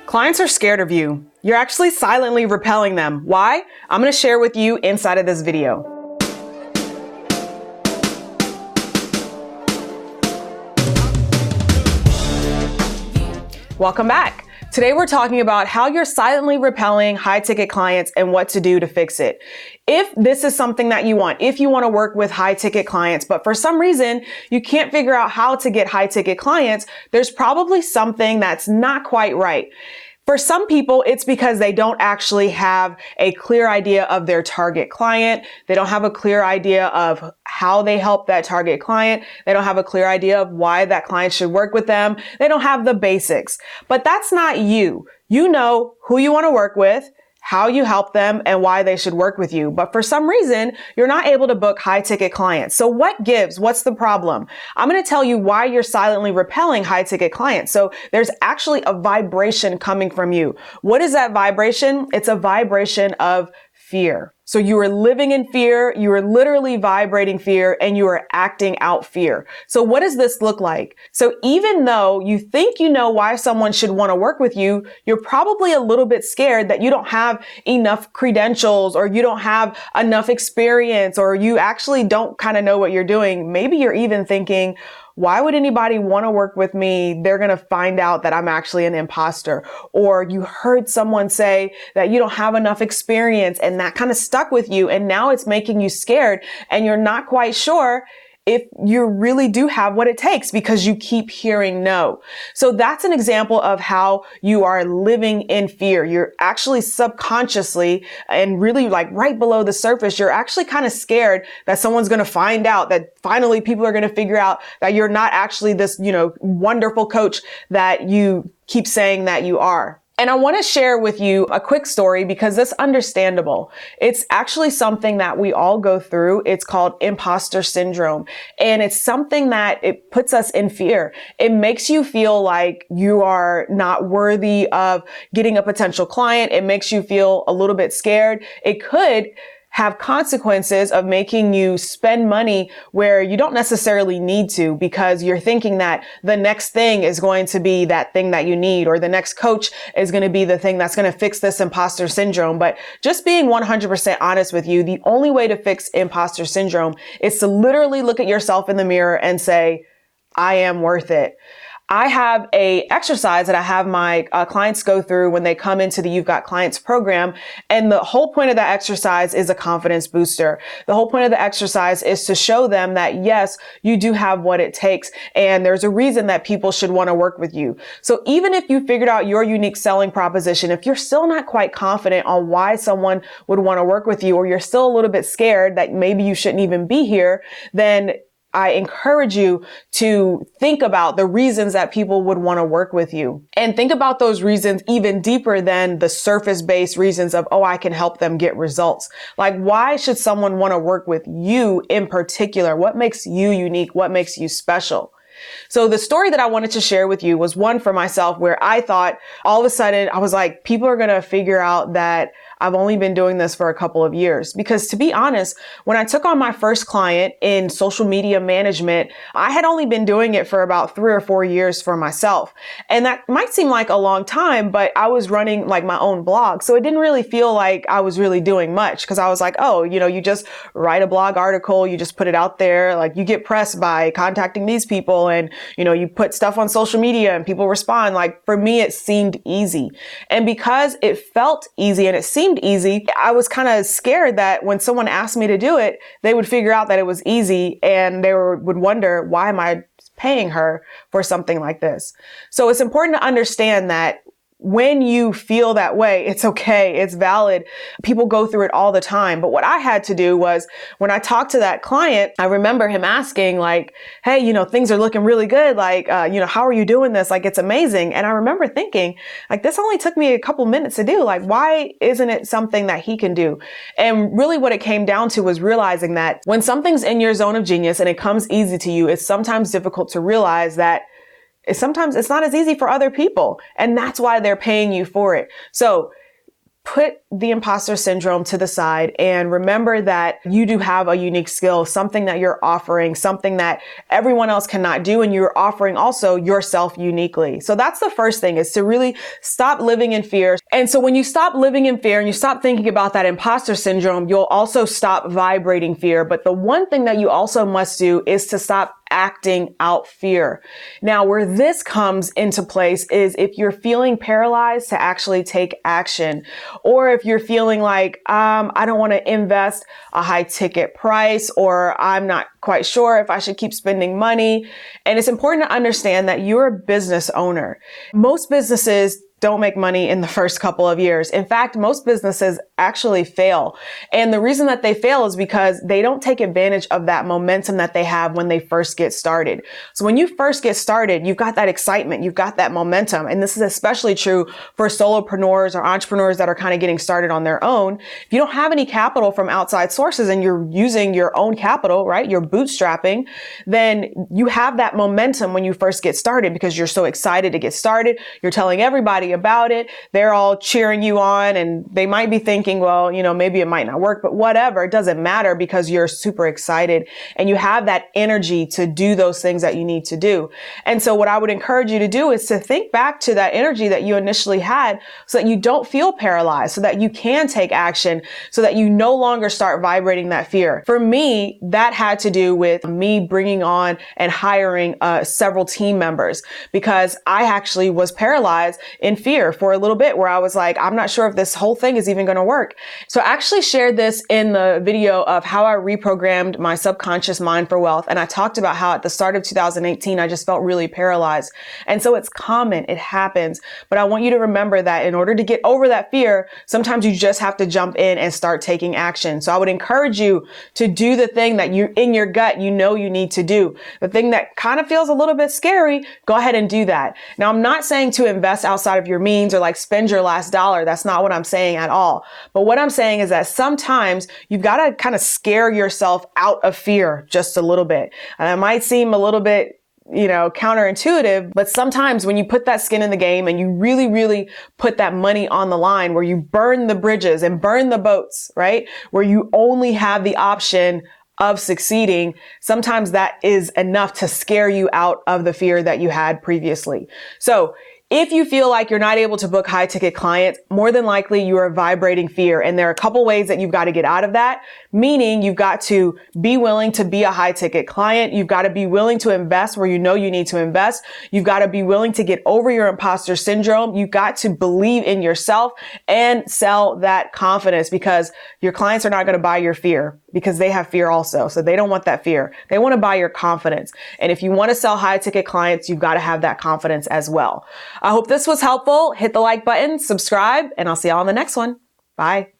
Clients are scared of you. You're actually silently repelling them. Why? I'm going to share with you inside of this video. Welcome back. Today we're talking about how you're silently repelling high-ticket clients and what to do to fix it. If this is something that you want, if you want to work with high-ticket clients, but for some reason you can't figure out how to get high-ticket clients, there's probably something that's not quite right. For some people, it's because they don't actually have a clear idea of their target client. They don't have a clear idea of how they help that target client. They don't have a clear idea of why that client should work with them. They don't have the basics. But that's not you. You know who you want to work with, how you help them, and why they should work with you. But for some reason, you're not able to book high-ticket clients. So what gives? What's the problem? I'm going to tell you why you're silently repelling high-ticket clients. So there's actually a vibration coming from you. What is that vibration? It's a vibration of fear. So you are living in fear, you are literally vibrating fear, and you are acting out fear. So what does this look like? So even though you think you know why someone should want to work with you, you're probably a little bit scared that you don't have enough credentials, or you don't have enough experience, or you actually don't kind of know what you're doing. Maybe you're even thinking, why would anybody want to work with me? They're going to find out that I'm actually an imposter. Or you heard someone say that you don't have enough experience, and that kind of stuck with you. And now it's making you scared, and you're not quite sure if you really do have what it takes because you keep hearing no. So that's an example of how you are living in fear. You're actually subconsciously and really like right below the surface, you're actually kind of scared that someone's going to find out, that finally people are going to figure out that you're not actually this, wonderful coach that you keep saying that you are. And I want to share with you a quick story because it's understandable. It's actually something that we all go through. It's called imposter syndrome. And it's something that it puts us in fear. It makes you feel like you are not worthy of getting a potential client. It makes you feel a little bit scared. It could have consequences of making you spend money where you don't necessarily need to because you're thinking that the next thing is going to be that thing that you need, or the next coach is going to be the thing that's going to fix this imposter syndrome. But just being 100% honest with you, the only way to fix imposter syndrome is to literally look at yourself in the mirror and say, I am worth it. I have a exercise that I have my clients go through when they come into the You've Got Clients program. And the whole point of that exercise is a confidence booster. The whole point of the exercise is to show them that, yes, you do have what it takes. And there's a reason that people should want to work with you. So even if you figured out your unique selling proposition, if you're still not quite confident on why someone would want to work with you, or you're still a little bit scared that maybe you shouldn't even be here, then I encourage you to think about the reasons that people would want to work with you, and think about those reasons even deeper than the surface-based reasons of, oh, I can help them get results. Like, why should someone want to work with you in particular? What makes you unique? What makes you special? So the story that I wanted to share with you was one for myself where I thought all of a sudden I was like, people are going to figure out that I've only been doing this for a couple of years. Because to be honest, when I took on my first client in social media management, I had only been doing it for about 3 or 4 years for myself. And that might seem like a long time, but I was running like my own blog. So it didn't really feel like I was really doing much, because I was like, oh, you just write a blog article, you just put it out there, like you get pressed by contacting these people, and you put stuff on social media and people respond. Like, for me, it seemed easy. And because it felt easy and it seemed easy, I was kind of scared that when someone asked me to do it, they would figure out that it was easy, and they would wonder, why am I paying her for something like this? So it's important to understand that when you feel that way, it's okay. It's valid. People go through it all the time. But what I had to do was, when I talked to that client, I remember him asking like, hey, things are looking really good. Like, how are you doing this? Like, it's amazing. And I remember thinking, like, this only took me a couple minutes to do. Like, why isn't it something that he can do? And really what it came down to was realizing that when something's in your zone of genius and it comes easy to you, it's sometimes difficult to realize that sometimes it's not as easy for other people. And that's why they're paying you for it. So put the imposter syndrome to the side and remember that you do have a unique skill, something that you're offering, something that everyone else cannot do. And you're offering also yourself uniquely. So that's the first thing, is to really stop living in fear. And so when you stop living in fear and you stop thinking about that imposter syndrome, you'll also stop vibrating fear. But the one thing that you also must do is to stop acting out fear. Now, where this comes into place is if you're feeling paralyzed to actually take action, or if you're feeling like, I don't want to invest a high ticket price, or I'm not quite sure if I should keep spending money. And it's important to understand that you're a business owner. Most businesses don't make money in the first couple of years. In fact, most businesses actually fail. And the reason that they fail is because they don't take advantage of that momentum that they have when they first get started. So when you first get started, you've got that excitement, you've got that momentum. And this is especially true for solopreneurs or entrepreneurs that are kind of getting started on their own. If you don't have any capital from outside sources and you're using your own capital, right? You're bootstrapping, then you have that momentum when you first get started because you're so excited to get started. You're telling everybody about it. They're all cheering you on, and they might be thinking, well, maybe it might not work, but whatever. It doesn't matter because you're super excited and you have that energy to do those things that you need to do. And so what I would encourage you to do is to think back to that energy that you initially had so that you don't feel paralyzed, so that you can take action, so that you no longer start vibrating that fear. For me, that had to do with me bringing on and hiring several team members, because I actually was paralyzed in fear for a little bit, where I was like, I'm not sure if this whole thing is even going to work. So I actually shared this in the video of how I reprogrammed my subconscious mind for wealth. And I talked about how at the start of 2018, I just felt really paralyzed. And so it's common. It happens. But I want you to remember that in order to get over that fear, sometimes you just have to jump in and start taking action. So I would encourage you to do the thing that you in your gut, you need to do. The thing that kind of feels a little bit scary, go ahead and do that. Now, I'm not saying to invest outside of your means or like spend your last dollar. That's not what I'm saying at all. But what I'm saying is that sometimes you've got to kind of scare yourself out of fear just a little bit. And it might seem a little bit counterintuitive, but sometimes when you put that skin in the game and you really, really put that money on the line, where you burn the bridges and burn the boats, right? Where you only have the option of succeeding, sometimes that is enough to scare you out of the fear that you had previously. So if you feel like you're not able to book high ticket clients, more than likely you are vibrating fear. And there are a couple ways that you've got to get out of that, meaning you've got to be willing to be a high ticket client. You've got to be willing to invest where you need to invest. You've got to be willing to get over your imposter syndrome. You've got to believe in yourself and sell that confidence, because your clients are not going to buy your fear, because they have fear also. So they don't want that fear. They want to buy your confidence. And if you want to sell high ticket clients, you've got to have that confidence as well. I hope this was helpful. Hit the like button, subscribe, and I'll see y'all on the next one. Bye.